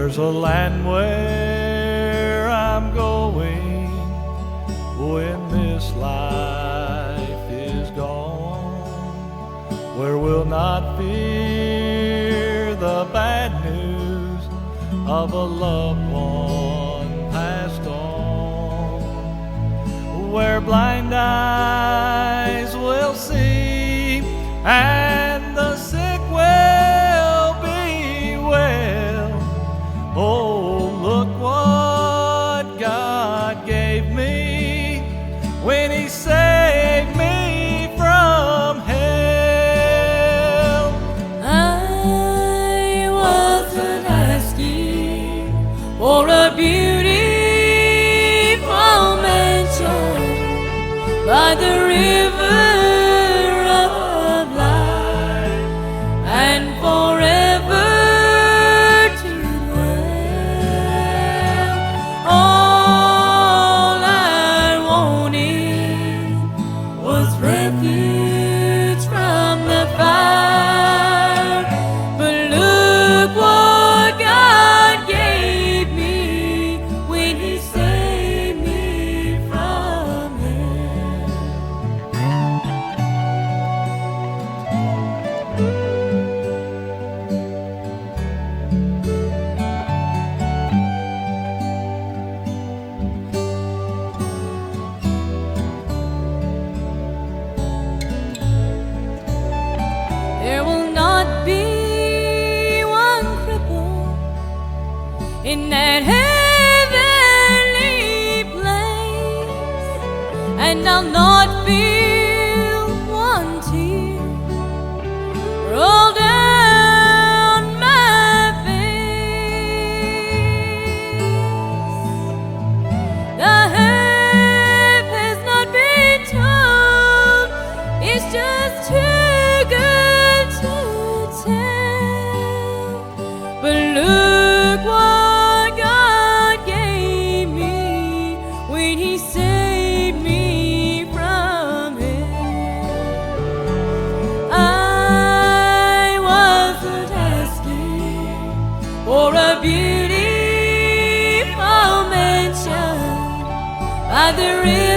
There's a land where I'm going when this life is gone, where we'll not fear the bad news of a loved one passed on, where blind eyes will see and the sick will be well. Oh, look what God gave me when He saved me from hell. I wasn't asking for a beautiful mansion by the river of life and forever to dwell. All I wanted was refuge from the fire, but look what God gave me when He saved me from hell. There will not be one cripple in that heavenly place, and I'll not feel one tear roll down my face. The half has not been told, it's just too good to tell. But look what God gave me when He saved me from hell. I wasn't asking for a beautiful mansion by the river